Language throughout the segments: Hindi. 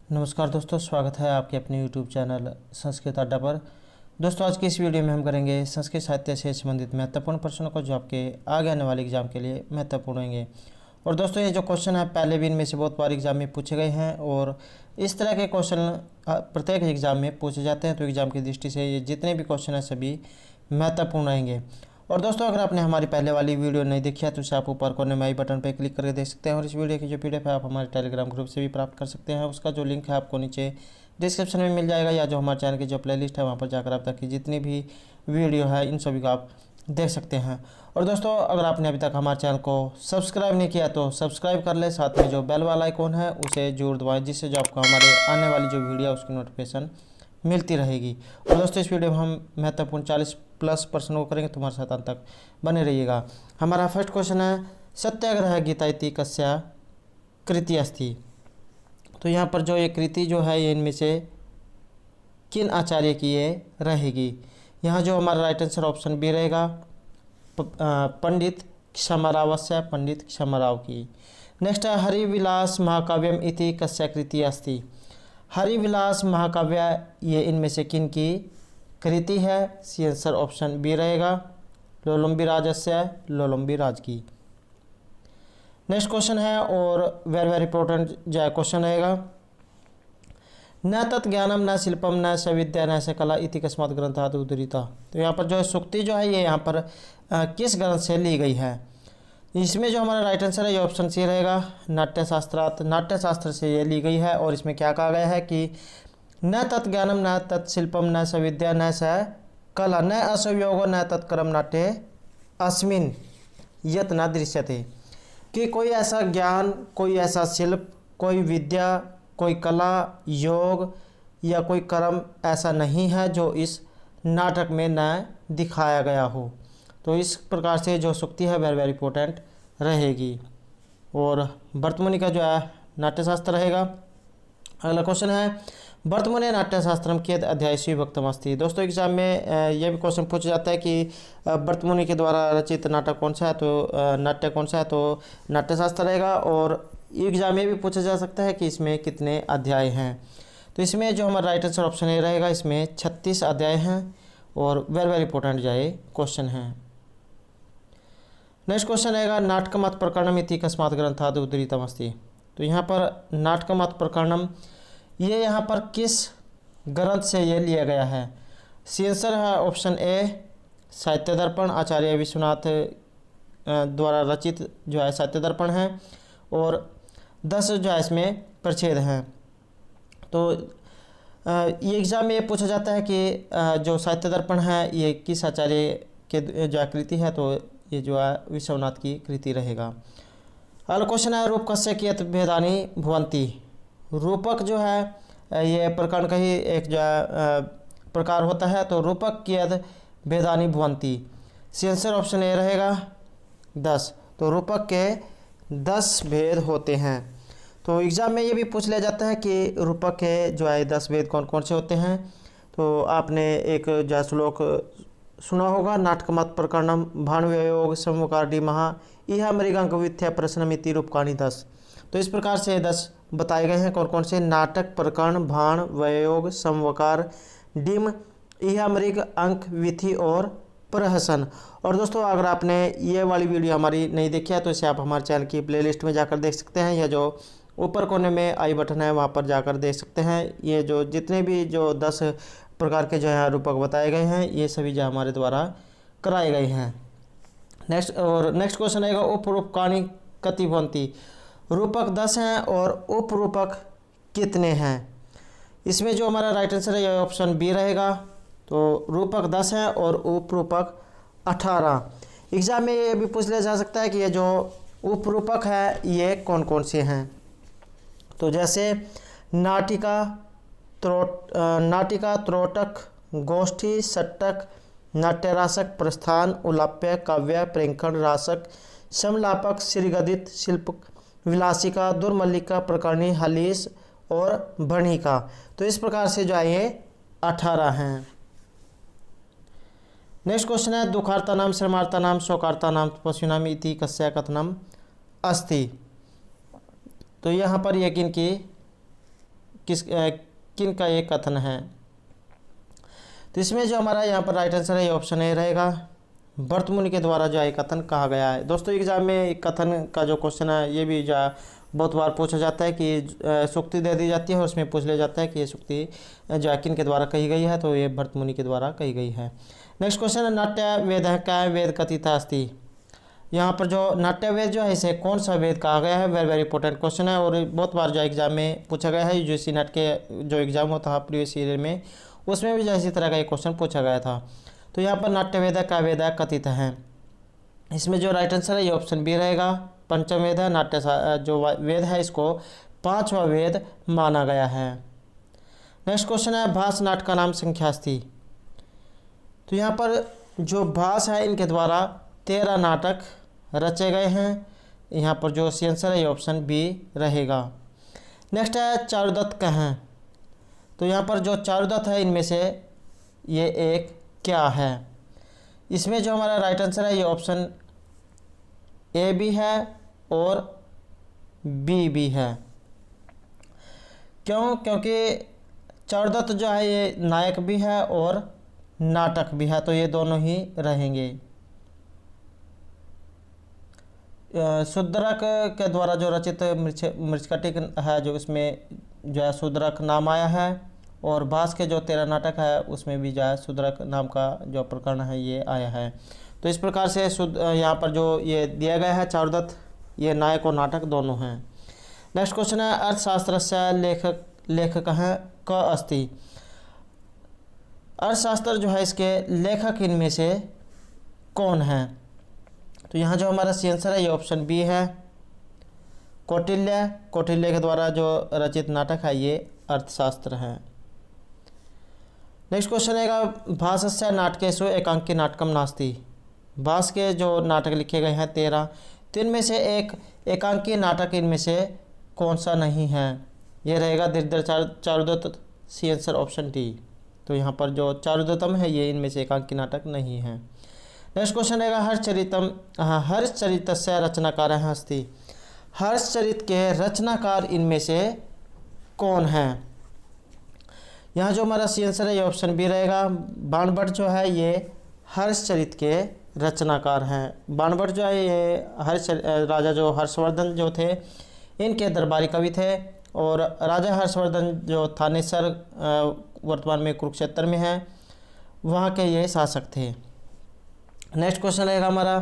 नमस्कार दोस्तों, स्वागत है आपके अपने YouTube चैनल संस्कृत अड्डा पर। दोस्तों, आज की इस वीडियो में हम करेंगे संस्कृत साहित्य से संबंधित महत्वपूर्ण प्रश्नों को जो आपके आगे आने वाले एग्जाम के लिए महत्वपूर्ण होंगे। और दोस्तों, ये जो क्वेश्चन है पहले भी इनमें से बहुत बार एग्जाम में पूछे गए हैं और इस तरह के क्वेश्चन प्रत्येक एग्जाम में पूछे जाते हैं, तो एग्जाम की दृष्टि से ये जितने भी क्वेश्चन हैं सभी महत्वपूर्ण रहेंगे। और दोस्तों, अगर आपने हमारी पहले वाली वीडियो नहीं देखी है तो उसे आप ऊपर कोने में आई बटन पर क्लिक करके देख सकते हैं। और इस वीडियो की जो पीडीएफ है आप हमारे टेलीग्राम ग्रुप से भी प्राप्त कर सकते हैं। उसका जो लिंक है आपको नीचे डिस्क्रिप्शन में मिल जाएगा, या जो हमारे चैनल की जो प्लेलिस्ट है वहाँ पर जाकर आप तक की जितनी भी वीडियो है इन सभी को आप देख सकते हैं। और दोस्तों, अगर आपने अभी तक हमारे चैनल को सब्सक्राइब नहीं किया तो सब्सक्राइब कर ले, साथ में जो बेल वाला आइकॉन है उसे जरूर दबाएं, जिससे जो आपको हमारे आने वाली जो वीडियो है उसकी नोटिफिकेशन मिलती रहेगी। और दोस्तों, इस वीडियो में हम महत्वपूर्ण 40+ प्रश्नों को करेंगे, तुम्हारे साथ अंत तक बने रहिएगा। हमारा फर्स्ट क्वेश्चन है, सत्याग्रह गीता इति कस्या कृति अस्ति। तो यहाँ पर जो ये कृति जो है ये इनमें से किन आचार्य की ये रहेगी। यहाँ जो हमारा राइट आंसर ऑप्शन बी रहेगा, पंडित क्षमरावस्य, पंडित क्षमराव की। नेक्स्ट है, हरिविलास महाकाव्यम इति कस्या कृति अस्ति। हरिविलास महाकाव्य ये इनमें से किन की कृति है। सी आंसर ऑप्शन बी रहेगा, लोलंबीराजस्य, लोलंबीराज की। नेक्स्ट क्वेश्चन है और वेरी इंपॉर्टेंट जो क्वेश्चन रहेगा, न तत् ज्ञानम न शिल्पम न स विद्या न स कला इति कस्मात् ग्रंथात् उद्धृता। तो यहाँ पर जो है सूक्ति जो है ये यहाँ पर किस ग्रंथ से ली गई है। इसमें जो हमारा राइट आंसर है ये ऑप्शन सी रहेगा, नाट्यशास्त्रात्, नाट्यशास्त्र से ये ली गई है। और इसमें क्या कहा गया है कि न तत् ज्ञानम न तत् शिल्पम न स विद्या न स कला न असंयोगो न तत्कर्म नाट्ये अस्मिन् यत् न दृश्यते। कि कोई ऐसा ज्ञान, कोई ऐसा शिल्प, कोई विद्या, कोई कला, योग या कोई कर्म ऐसा नहीं है जो इस नाटक में न दिखाया गया हो। तो इस प्रकार से जो सूक्ति है वेरी इंपॉर्टेंट रहेगी। और वर्तमुनि का जो है नाट्यशास्त्र रहेगा। अगला क्वेश्चन है, वर्तमुने नाट्यशास्त्रम कियत् अध्यायेषु विभक्तम् अस्ति। दोस्तों, एग्जाम में यह भी क्वेश्चन पूछा जाता है कि वर्तमुनि के द्वारा रचित नाटक कौन सा है, तो नाट्य कौन सा है, तो नाट्यशास्त्र रहेगा। और एग्जाम में भी पूछा जा सकता है कि इसमें कितने अध्याय हैं। तो इसमें जो हमारा राइट आंसर ऑप्शन ए रहेगा, इसमें 36 अध्याय हैं और वेरी इंपॉर्टेंट जो है क्वेश्चन है। नेक्स्ट क्वेश्चन रहेगा, नाटकमत् प्रकरणम इति कस्मात् ग्रंथात् उद्धृतम् अस्ति। तो यहाँ पर नाटकमत् प्रकरणम ये यहाँ पर किस ग्रंथ से ये लिया गया है। सी आंसर है ऑप्शन ए, साहित्य दर्पण, आचार्य विश्वनाथ द्वारा रचित जो है साहित्य दर्पण है। और 10 जो है इसमें परिच्छेद हैं। तो ये एग्जाम में ये पूछा जाता है कि जो साहित्य दर्पण है ये किस आचार्य के जो कृति है, तो ये जो है विश्वनाथ की कृति रहेगा। अगला क्वेश्चन है, रूपकस्य कियत् भेदानि भवन्ति। रूपक जो है ये प्रकरण का ही एक जो है प्रकार होता है। तो रूपक कियत् भेदानि भवन्ति। सी आंसर ऑप्शन ए रहेगा 10। तो रूपक के 10 भेद होते हैं। तो एग्ज़ाम में ये भी पूछ लिया जाता है कि रूपक के जो है 10 भेद कौन कौन से होते हैं। तो आपने एक जो श्लोक सुना होगा, नाटकमत् प्रकरणम भाणव्ययोग समवकार महा इह मृगांक विथ्या प्रश्नमिति रूपकाणि 10। तो इस प्रकार से 10 बताए गए हैं कौन कौन से। नाटक, प्रकरण, भाण, वयोग, समवकार, डिम, इह मृग, अंक, विधि और प्रहसन। और दोस्तों, अगर आपने ये वाली वीडियो हमारी नहीं देखी है तो इसे आप हमारे चैनल की प्लेलिस्ट में जाकर देख सकते हैं, या जो ऊपर कोने में आई बटन है वहाँ पर जाकर देख सकते हैं। ये जो जितने भी जो 10 प्रकार के जो है रूपक बताए गए हैं ये सभी जो हमारे द्वारा कराए गए हैं। नेक्स्ट क्वेश्चन रहेगा, उपरूपकाणि कति भवन्ति। रूपक 10 हैं और उपरूपक कितने हैं। इसमें जो हमारा राइट आंसर है ये ऑप्शन बी रहेगा। तो रूपक 10 हैं और उपरूपक 18। एग्जाम में ये भी पूछ लिया जा सकता है कि ये जो उपरूपक है ये कौन कौन से हैं। तो जैसे नाटिका, त्रोटक, गोष्ठी, सट्टक, नाट्यरासक, प्रस्थान, उलाप्य, काव्य, प्रेंखण, रासक, समलापक, श्रीगदित, शिल्प, विलासिका, दुर्मल्लिका, प्रकरणी, हलीस और भणिका। तो इस प्रकार से जो है ये 18 हैं। नेक्स्ट क्वेश्चन है, दुखार्ता नाम, श्रमार्ता नाम, शोकार्ता नाम, पशुनाम इति कस्या कथनम अस्ति। तो यहाँ पर यकीन की किन का ये कथन है। तो इसमें जो हमारा यहाँ पर राइट आंसर है ये ऑप्शन ए रहेगा, भरत मुनि के द्वारा जो है कथन कहा गया है। दोस्तों एग्जाम में कथन का जो क्वेश्चन है ये भी जो बहुत बार पूछा जाता है कि सूक्ति दे दी जाती है और उसमें पूछ लिया जाता है कि ये सूक्ति जो है किन के द्वारा कही गई है, तो ये भरत मुनि के द्वारा कही गई है। नेक्स्ट क्वेश्चन है नाट्य वेद काय वेद कथिता अस्ति। यहाँ पर जो नाट्य वेद जो है इसे कौन सा वेद कहा गया है, वेरी वेरी इंपॉर्टेंट क्वेश्चन है और बहुत बार जो एग्जाम में पूछा गया है। यूजीसी नेट के जो एग्जाम होता है प्रीवियस ईयर में, उसमें भी जो इसी तरह का एक क्वेश्चन पूछा गया था। तो यहाँ पर नाट्य वेद का वेद कथित है, इसमें जो राइट आंसर है ये ऑप्शन बी रहेगा, पंचम वेद है। नाट्य जो वेद है इसको पांचवा वेद माना गया है। नेक्स्ट क्वेश्चन है भास नाटक का नाम संख्यास्ति। तो यहाँ पर जो भास है इनके द्वारा 13 नाटक रचे गए हैं। यहाँ पर जो सी आंसर है ये ऑप्शन बी रहेगा। नेक्स्ट है चारुदत्त कहें। तो यहाँ पर जो चारुदत्त है इनमें से ये एक क्या है। इसमें जो हमारा राइट आंसर है ये ऑप्शन ए भी है और बी भी है। क्यों? क्योंकि चारुदत्त जो है ये नायक भी है और नाटक भी है, तो ये दोनों ही रहेंगे। शूद्रक के द्वारा जो रचित मृच्छकटिक है जो इसमें जो है शूद्रक नाम आया है और भास के जो 13 नाटक है उसमें भी जो है शूद्रक नाम का जो प्रकरण है ये आया है। तो इस प्रकार से यहाँ पर जो ये दिया गया है चारुदत्त ये नायक और नाटक दोनों हैं। नेक्स्ट क्वेश्चन है अर्थशास्त्र से लेखक हैं क अस्ति। अर्थशास्त्र जो है इसके लेखक इनमें से कौन है। तो यहाँ जो हमारा सी आंसर है ये ऑप्शन बी है, कौटिल्य। कौटिल्य के द्वारा जो रचित नाटक है ये अर्थशास्त्र है। नेक्स्ट क्वेश्चन है भासस्य नाटकेषु एकांकी नाटकम नास्ति। भास के जो नाटक लिखे गए हैं 13, तो इनमें से एक एकांकी नाटक इनमें से कौन सा नहीं है। ये रहेगा Dhirdhar Charudatt, C answer option D. तो यहाँ पर जो चारुदत्तम है ये इनमें से एकांकी नाटक नहीं है। नेक्स्ट क्वेश्चन रहेगा हर्षचरितस्य रचनाकार है अस्ति। हर्षचरित के रचनाकार इनमें से कौन है। यहाँ जो हमारा सी आंसर है ये ऑप्शन बी रहेगा, बाणभट्ट जो है ये हर्षचरित के रचनाकार हैं। बाणभट्ट जो है ये राजा जो हर्षवर्धन जो थे इनके दरबारी कवि थे और राजा हर्षवर्धन जो थानेसर वर्तमान में कुरुक्षेत्र में है वहाँ के ये शासक थे। नेक्स्ट क्वेश्चन रहेगा हमारा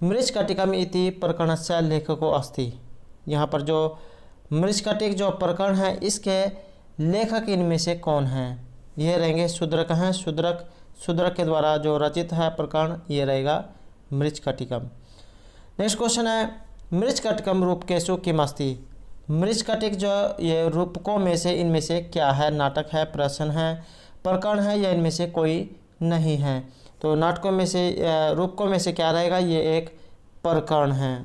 मृच्छकटिकम इति प्रकरणस्य लेखको अस्ति। यहाँ पर जो मृच्छकटिक जो प्रकरण है इसके लेखक इनमें से कौन हैं। ये रहेंगे शूद्रक हैं। शूद्रक के द्वारा जो रचित है प्रकरण ये रहेगा मृच्छकटिकम। नेक्स्ट क्वेश्चन है मृच्छकटिकम रूपकेषु किम अस्ति। मृच्छकटिक जो ये रूपकों में से इनमें से क्या है, नाटक है, प्रश्न है, प्रकरण है या इनमें से कोई नहीं है। तो नाटकों में से रूपकों में से क्या रहेगा, ये एक प्रकरण है।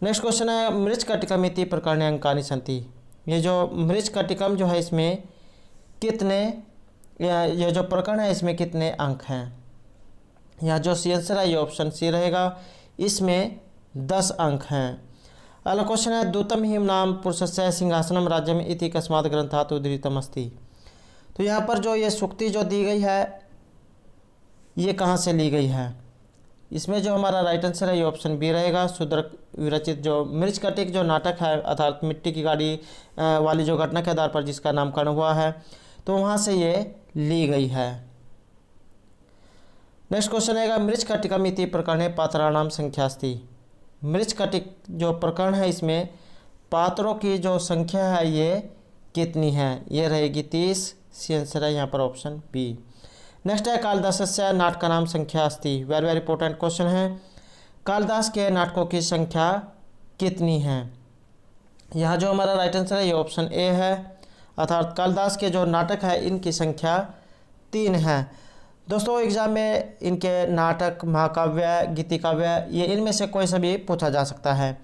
नेक्स्ट क्वेश्चन है मृच्छकटिकम इति प्रकरणे अंकानि सन्ति। ये जो मृच्छकटिकम जो है इसमें कितने ये जो प्रकरण है इसमें कितने अंक हैं। यहाँ जो सी आंसर है ये ऑप्शन सी रहेगा, इसमें 10 अंक हैं। अगला क्वेश्चन है दूतम हिम नाम पुरुषस्य सिंहासनम राज्यम इति कस्मात् ग्रंथात् उद्धृतम अस्ति। तो यहाँ पर जो ये सूक्ति जो दी गई है ये कहाँ से ली गई है। इसमें जो हमारा राइट आंसर है ये ऑप्शन बी रहेगा, शूद्रक विरचित जो मृच्छकटिक जो नाटक है अर्थात मिट्टी की गाड़ी वाली जो घटना के आधार पर जिसका नामकरण हुआ है तो वहाँ से ये ली गई है। नेक्स्ट क्वेश्चन है मृच्छकटिकम इति प्रकरणे पात्राणाम संख्यास्ति। मृच्छकटिक जो प्रकरण है इसमें पात्रों की जो संख्या है ये कितनी है, ये रहेगी 30। सी आंसर है यहाँ पर ऑप्शन बी। नेक्स्ट है कालिदासस्य नाटका नाम संख्या अस्ति। वेरी वेरी इंपॉर्टेंट क्वेश्चन है, कालिदास के नाटकों की संख्या कितनी है। यहाँ जो हमारा राइट आंसर है ये ऑप्शन ए है, अर्थात कालिदास के जो नाटक है इनकी संख्या 3 है। दोस्तों एग्जाम में इनके नाटक, महाकाव्य, गीतिकाव्य ये इनमें से कोई सा भी पूछा जा सकता है।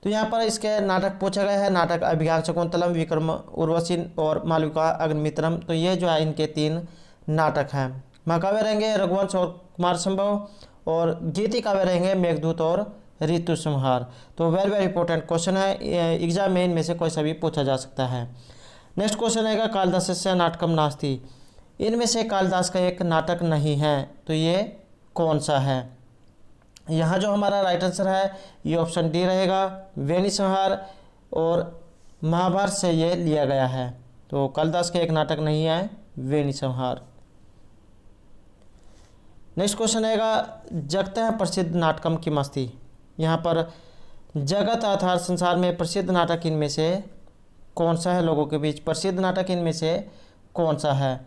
तो यहाँ पर इसके नाटक पूछा गया है, नाटक अभिज्ञान शकुंतलम, विक्रम उर्वशी और मालविका अग्निमित्रम। तो ये जो है इनके 3 नाटक हैं। महाकाव्य रहेंगे रघुवंश और कुमार संभव और गीतिकाव्य रहेंगे मेघदूत और ऋतु संहार। तो वेरी वेरी इंपॉर्टेंट क्वेश्चन है, एग्जाम में इनमें से कोई सा भी पूछा जा सकता है। नेक्स्ट क्वेश्चन है कालिदासस्य नाटकम नास्ति, इनमें से कालिदास का एक नाटक नहीं है, तो ये कौन सा है? यहाँ जो हमारा राइट आंसर है ये ऑप्शन डी रहेगा, वेणी संहार, और महाभारत से ये लिया गया है। तो कालिदास का एक नाटक नहीं है वेणी संहार। नेक्स्ट क्वेश्चन आएगा जगत है प्रसिद्ध नाटकम की मस्ती, यहाँ पर जगत अर्थात संसार में प्रसिद्ध नाटक इनमें से कौन सा है? लोगों के बीच प्रसिद्ध नाटक इनमें से कौन सा है?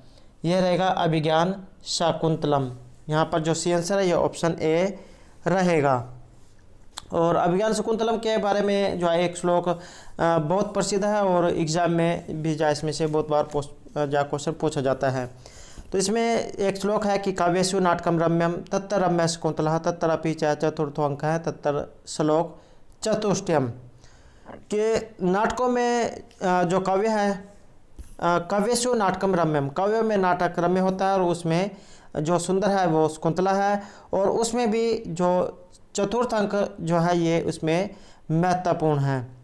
यह रहेगा अभिज्ञान शाकुंतलम। यहाँ पर जो सी आंसर है ये ऑप्शन ए रहेगा। और अभिज्ञान शाकुंतलम के बारे में जो है एक श्लोक बहुत प्रसिद्ध है और एग्जाम में भी जो इसमें से बहुत बार क्वेश्चन पूछा जाता है। तो इसमें एक श्लोक है कि काव्येषु नाटकम रम्यम तत्र रम्य शकुंतलः तत्रपि च चतुर्थो अंक है तत्र श्लोक चतुष्टयम, कि नाटकों में जो काव्य है काव्येषु नाटकम रम्यम, काव्य में नाटक रम्य होता है और उसमें जो सुंदर है वो शकुंतला है, और उसमें भी जो चतुर्थ अंक जो है ये उसमें महत्वपूर्ण है।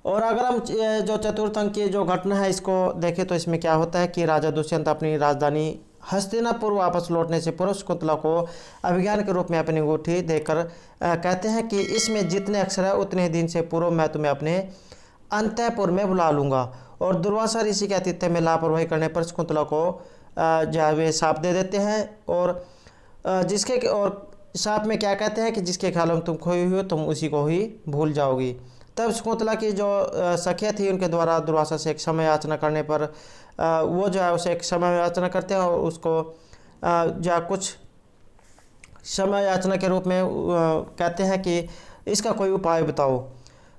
और अगर हम जो चतुर्थ अंक की जो घटना है इसको देखें तो इसमें क्या होता है कि राजा दुष्यंत अपनी राजधानी हस्तिनापुर वापस लौटने से पूर्व शकुंतला को अभिज्ञान के रूप में अपनी अंगूठी देकर कहते हैं कि इसमें जितने अक्षर है उतने दिन से पूर्व मैं तुम्हें अपने अंतःपुर में बुला लूँगा। और दुर्वासा ऋषि के आतिथ्य में लापरवाही करने पर शकुंतला को जो वे शाप दे देते हैं, और शाप में क्या कहते हैं कि जिसके ख्यालों में तुम खोई हुई हो तुम उसी को ही भूल जाओगी। तब शकुंतला की जो सखिया थी उनके द्वारा दुर्वासा से एक समय याचना करने पर वो जो है उसे एक समय याचना करते हैं और उसको जो कुछ समय याचना के रूप में कहते हैं कि इसका कोई उपाय बताओ।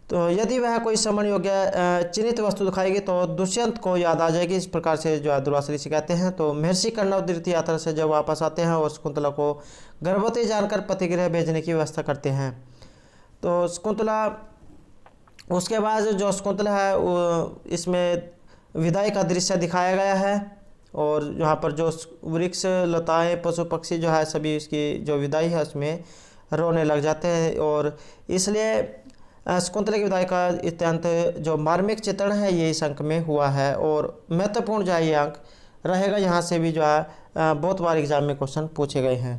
तो यदि वह कोई समन योग्य चिन्हित वस्तु दिखाएगी तो दुष्यंत को याद आ जाएगी। इस प्रकार से जो है दुर्वासा ऋषि कहते हैं। तो महर्षि कर्णव तीर्थ यात्रा से जब वापस आते हैं और शकुंतला को गर्भवती जानकर पतिगृह भेजने की व्यवस्था करते हैं। तो शकुंतला उसके बाद जो शकुंतला है वो इसमें विदाई का दृश्य दिखाया गया है, और यहाँ पर जो वृक्ष लताएं पशु पक्षी जो है सभी इसकी जो विदाई है उसमें रोने लग जाते हैं। और इसलिए शकुंतला की विदाई का अत्यंत जो मार्मिक चित्रण है ये इस अंक में हुआ है, और महत्वपूर्ण जो है ये अंक रहेगा। यहाँ से भी जो है बहुत बार एग्जाम में क्वेश्चन पूछे गए हैं।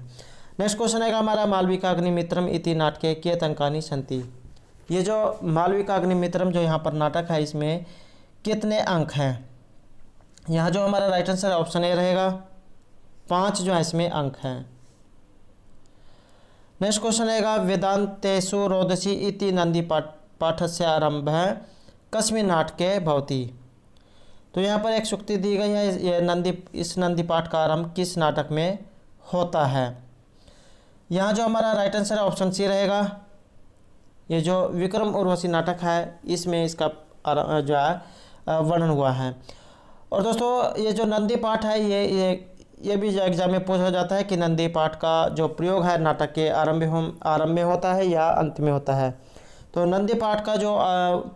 नेक्स्ट क्वेश्चन है हमारा मालविकाग्निमित्रम इति नाटके कियत् अंकानि सन्ति, ये जो मालविकाग्निमित्रम जो यहाँ पर नाटक है इसमें कितने अंक हैं? यहाँ जो हमारा राइट आंसर ऑप्शन ए रहेगा, 5 जो है इसमें अंक हैं। नेक्स्ट क्वेश्चन है वेदांतेषु रोदसी इति नंदी पाठस्य आरंभ कस्मिन् नाटके भवति, तो यहाँ पर एक सूक्ति दी गई है, ये इस नंदी पाठ का आरंभ किस नाटक में होता है? यहाँ जो हमारा राइट आंसर है ऑप्शन सी रहेगा, ये जो विक्रम उर्वशी नाटक है इसमें इसका जो है वर्णन हुआ है। और दोस्तों ये जो नंदी पाठ है ये भी एग्जाम में पूछा जाता है कि नंदी पाठ का जो प्रयोग है नाटक के आरंभ में होता है या अंत में होता है। तो नंदी पाठ का जो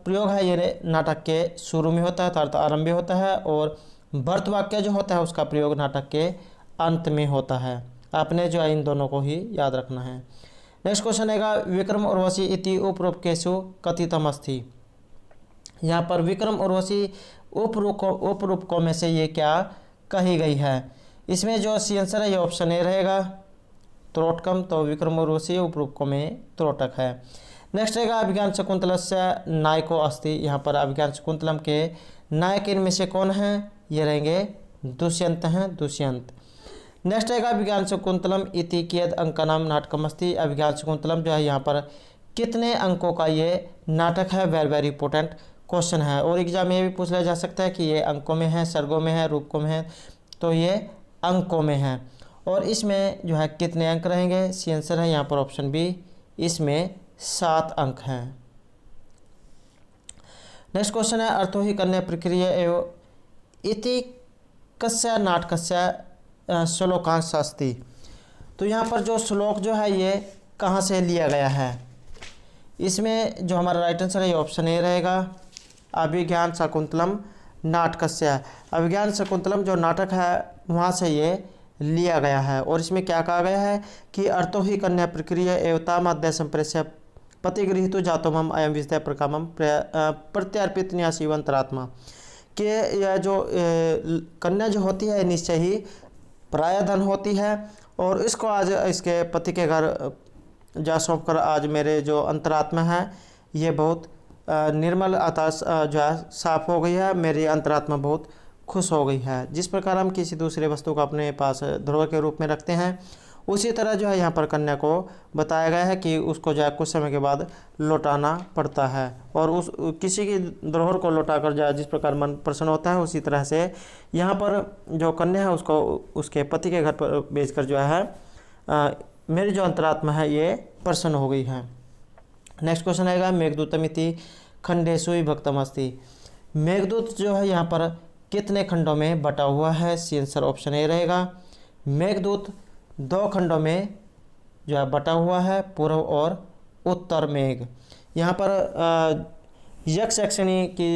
प्रयोग है ये नाटक के शुरू में होता है अर्थात आरंभ में होता है, और भर्त वाक्य जो होता है उसका प्रयोग नाटक के अंत में होता है। आपने जो है इन दोनों को ही याद रखना है। नेक्स्ट क्वेश्चन है विक्रम उर्वशी इति उपरूपकेषु कथितम् अस्ति, यहाँ पर विक्रम उर्वशी उपरूपकों में से ये क्या कही गई है? इसमें जो सी आंसर है ये ऑप्शन ए रहेगा, त्रोटकम। तो विक्रम उर्वशी उपरूपकों में त्रोटक है। नेक्स्ट रहेगा अभिज्ञान शकुंतलस्य नायको अस्ति, यहाँ पर अभिज्ञान शकुंतलम के नायक इनमें से कौन हैं? ये रहेंगे दुष्यंत हैं, दुष्यंत। नेक्स्ट रहेगा अभिज्ञान शकुंतलम इति कियद् अंकानां नाटकम् अस्ति, अभिज्ञान शकुंतलम जो है यहाँ पर कितने अंकों का ये नाटक है? वेरी वेरी इंपॉर्टेंट क्वेश्चन है, और एग्जाम में भी पूछ लिया जा सकता है कि ये अंकों में है, सर्गों में है, रूपकों में है, तो ये अंकों में है। और इसमें जो है कितने अंक रहेंगे? सी आंसर है यहाँ पर ऑप्शन बी, इसमें 7 अंक हैं। नेक्स्ट क्वेश्चन है अर्थो ही कन्या प्रक्रिया एवं इति कस्य नाटकस्य श्लोकांश अस्ति, तो यहाँ पर जो श्लोक जो है ये कहाँ से लिया गया है? इसमें जो हमारा राइट आंसर है ये ऑप्शन ए रहेगा, अभिज्ञान शाकुंतलम नाटकस्य। अभिज्ञान शाकुंतलम जो नाटक है वहाँ से ये लिया गया है। और इसमें क्या कहा गया है कि अर्थो ही कन्या प्रक्रिया एवं मध्य संप्रेष्य पतिगृहितु जातो मम अयम विषय प्रकामम प्रत्यार्पित न्यासीव अंतरात्मा, कि यह जो कन्या जो होती है निश्चय ही पराया धन होती है, और इसको आज इसके पति के घर जा सौंप कर आज मेरे जो अंतरात्मा है ये बहुत निर्मल अतः जो है साफ हो गई है, मेरी अंतरात्मा बहुत खुश हो गई है। जिस प्रकार हम किसी दूसरे वस्तु को अपने पास धरोहर के रूप में रखते हैं, उसी तरह जो है यहाँ पर कन्या को बताया गया है कि उसको जो है कुछ समय के बाद लौटाना पड़ता है, और उस किसी की धरोहर को लौटाकर जो है जिस प्रकार मन प्रसन्न होता है, उसी तरह से यहाँ पर जो कन्या है उसको उसके पति के घर पर भेजकर जो है मेरी जो अंतरात्मा है ये प्रसन्न हो गई है। नेक्स्ट क्वेश्चन आएगा मेघदूतमिति खंडेषु विभक्तम अस्ति। मेघदूत जो है यहाँ पर कितने खंडों में बटा हुआ है? सी आंसर ऑप्शन ए रहेगा। मेघदूत 2 खंडों में जो है बटा हुआ है, पूर्व और उत्तर मेघ। यहाँ पर यक्ष यक्षिणी की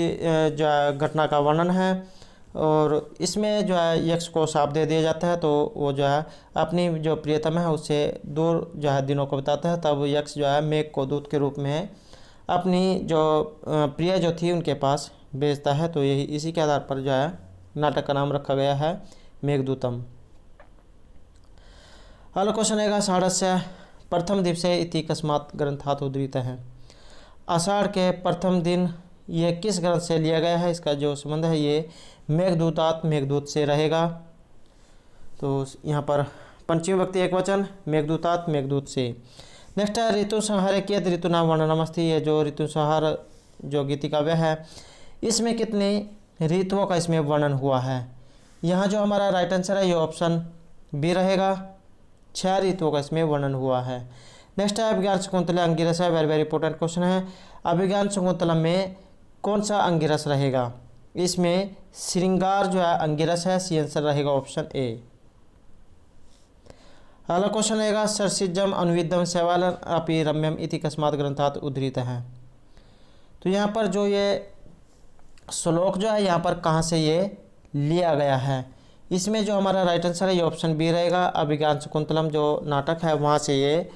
जो है घटना का वर्णन है, और इसमें जो है यक्ष को शाप दे दिया जाता है, तो वो जो है अपनी जो प्रियतम है उससे दूर जो है दिनों को बताता है। तब यक्ष जो है मेघ को दूत के रूप में अपनी जो प्रिय जो थी उनके पास भेजता है। तो यही इसी के आधार पर जो है नाटक का नाम रखा गया है मेघदूतम। अगला क्वेश्चन आएगा षाढ़स्य प्रथम दिवसे इति कस्मात् ग्रंथात् उद्धृत है। आषाढ़ के प्रथम दिन ये किस ग्रंथ से लिया गया है? इसका जो संबंध है ये मेघदूतात मेघदूत से रहेगा। तो यहाँ पर पंचमी विभक्ति एकवचन मेघदूतात मेघदूत से। नेक्स्ट है ऋतु संहार कियत ऋतुनाम वर्णनमस्ति। ये जो ऋतु संहार जो गीति काव्य है इसमें कितने ऋतुओं का इसमें वर्णन हुआ है? यहाँ जो हमारा राइट आंसर है ये ऑप्शन बी रहेगा, 6 ऋतुओं का इसमें वर्णन हुआ है। नेक्स्ट है अभिज्ञान शकुंतला अंगिरस है, वेरी वेरी इंपॉर्टेंट क्वेश्चन है। अभिज्ञान शकुंतला में कौन सा अंगिरस रहेगा? इसमें श्रृंगार जो है अंगिरस है, सी आंसर रहेगा ऑप्शन ए। अगला क्वेश्चन रहेगा सरसिजम अनुविद्धम शैवालन अपि रम्यम इति कस्मात् ग्रंथात् उद्धृत है। तो यहाँ पर जो ये श्लोक जो है यहाँ पर कहाँ से ये लिया गया है? इसमें जो हमारा राइट आंसर है ये ऑप्शन बी रहेगा। अभिज्ञान शकुंतलम जो नाटक है वहाँ से ये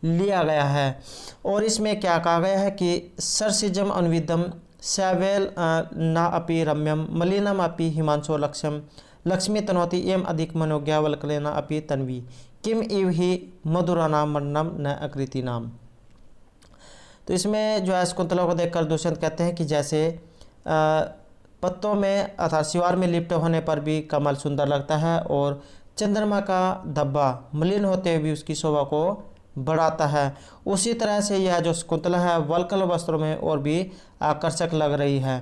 लिया गया है। और इसमें क्या कहा गया है कि सरसिजम अनुविद्धम शैवेल न अपि रम्यम मलिनम अपि हिमांशो लक्ष्यम लक्ष्मी तनोति एम अधिक मनोज्ञा वल्कलेना अपि तन्वी किम इव ही मधुरानाम वर्णम न आकृति नाम। तो इसमें जो है शकुंतला को देखकर दुष्यंत कहते हैं कि जैसे पत्तों में अर्थात शिवार में लिप्त होने पर भी कमल सुंदर लगता है, और चंद्रमा का धब्बा मलिन होते हुए भी उसकी शोभा को बढ़ाता है, उसी तरह से यह जो शकुंतला है वल्कल वस्त्रों में और भी आकर्षक लग रही है।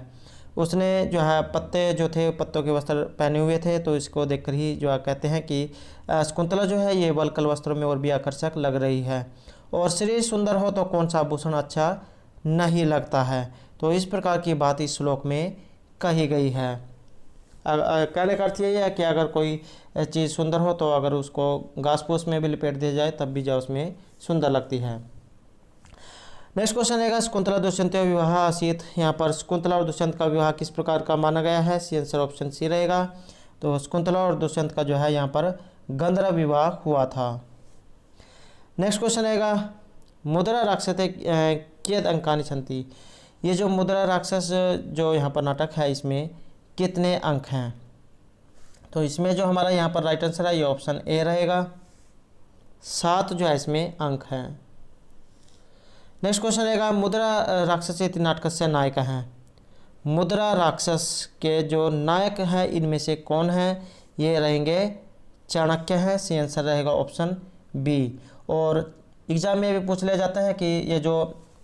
उसने जो है पत्ते जो थे पत्तों के वस्त्र पहने हुए थे, तो इसको देखकर ही जो है कहते हैं कि शकुंतला जो है ये वल्कल वस्त्रों में और भी आकर्षक लग रही है। और शरीर सुंदर हो तो कौन सा आभूषण अच्छा नहीं लगता है। तो इस प्रकार की बात इस श्लोक में कही गई है। कहने का अर्थ यही है कि अगर कोई चीज़ सुंदर हो तो अगर उसको घास फूस में भी लपेट दिया जाए तब भी जो उसमें सुंदर लगती है। नेक्स्ट क्वेश्चन रहेगा शकुंतला दुष्यंत विवाह आसीत। यहाँ पर शकुंतला और दुष्यंत का विवाह किस प्रकार का माना गया है? सी आंसर ऑप्शन सी रहेगा। तो शकुंतला और दुष्यंत का जो है यहाँ पर गंधर्व विवाह हुआ था। नेक्स्ट क्वेश्चन रहेगा मुद्रा राक्षसे कियद अंकानि सन्ति। ये जो मुद्रा राक्षस जो यहाँ पर नाटक है इसमें कितने अंक हैं? तो इसमें जो हमारा यहाँ पर राइट आंसर है ये ऑप्शन ए रहेगा, 7 जो है इसमें अंक हैं। नेक्स्ट क्वेश्चन रहेगा मुद्रा राक्षस इति नाटकस्य नायक हैं। मुद्रा राक्षस के जो नायक हैं इनमें से कौन है? ये रहेंगे चाणक्य हैं, सी आंसर रहेगा ऑप्शन बी। और एग्जाम में भी पूछ लिया जाता है कि ये जो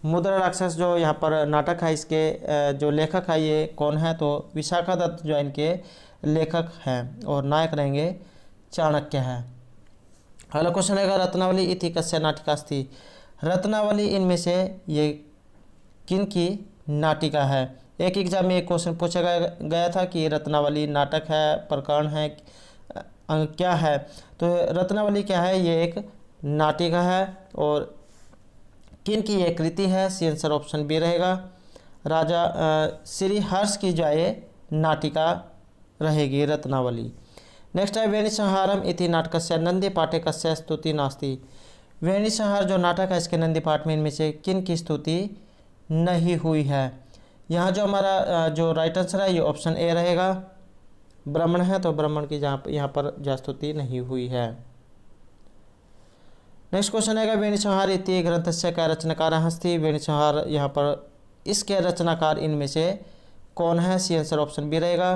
मुद्रा राक्षस जो यहाँ पर नाटक है इसके जो लेखक है ये कौन है? तो विशाखा दत्त जो इनके लेखक हैं, और नायक रहेंगे चाणक्य है। अगला क्वेश्चन रहेगा रत्नावली इति कस्य नाटिकास्ति। रत्नावली इनमें से ये किन की नाटिका है? एक एग्जाम में एक क्वेश्चन पूछा गया था कि रत्नावली नाटक है, प्रकरण है, क्या है? तो रत्नावली क्या है? ये एक नाटिका है, और किन की ये कृति है? सी आंसर ऑप्शन बी रहेगा। राजा श्री हर्ष की जो ये नाटिका रहेगी रत्नावली। नेक्स्ट है वेणीसंहारम इति नाटकस्य नंदी पाठकस्य स्तुति नास्ति। वेणीसंहार जो नाटक है इसके नंदी पाठ में इनमें से किन की स्तुति नहीं हुई है। यहाँ जो हमारा जो राइट आंसर है ये ऑप्शन ए रहेगा, ब्राह्मण है तो ब्राह्मण की यहाँ पर जो स्तुति नहीं हुई है। नेक्स्ट क्वेश्चन है वेणीसंहार इति ग्रंथस्य का रचनाकार अस्ति। वेणीसंहार यहाँ पर इसके रचनाकार इनमें से कौन है, सी आंसर ऑप्शन बी रहेगा,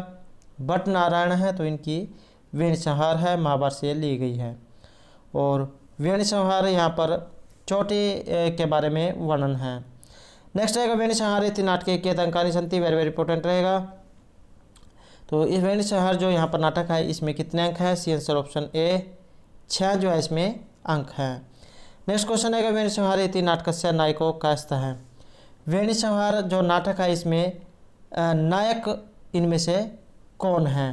भट्ट नारायण है तो इनकी वेणीसंहार है, महाभारत से ली गई है। और वेणीसंहार यहाँ पर चोटी के बारे में वर्णन है। नेक्स्ट रहेगा वेणीसंहार इति नाटके कियत् अंकानि सन्ति, वेरी वेरी इंपॉर्टेंट रहेगा। तो इस वेणीसंहार जो यहाँ पर नाटक है इसमें कितने अंक हैं, सी आंसर ऑप्शन ए 6 जो है इसमें अंक है। नेक्स्ट क्वेश्चन है वेणीसंहार इति नाटकस्य नायको कः है। वेणीसंहार जो नाटक है इसमें नायक इनमें से कौन है।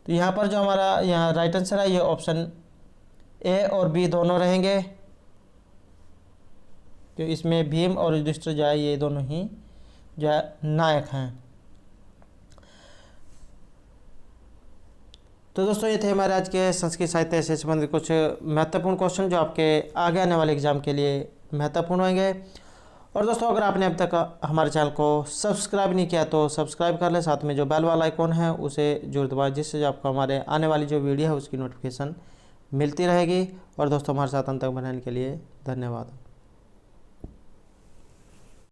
तो यहाँ पर जो हमारा यहाँ राइट आंसर है ये ऑप्शन ए और बी दोनों रहेंगे। तो इसमें भीम और युधिष्ठिर जो है ये दोनों ही जो है नायक हैं। तो दोस्तों ये थे हमारे आज के संस्कृत साहित्य से संबंधित कुछ महत्वपूर्ण क्वेश्चन जो आपके आगे आने वाले एग्जाम के लिए महत्वपूर्ण होंगे। और दोस्तों अगर आपने अब तक हमारे चैनल को सब्सक्राइब नहीं किया तो सब्सक्राइब कर लें, साथ में जो बेल वाला आइकॉन है उसे जरूर दबाएं, जिससे आपको हमारे आने वाली जो वीडियो है उसकी नोटिफिकेशन मिलती रहेगी। और दोस्तों हमारे साथ अंत तक बनाने के लिए धन्यवाद।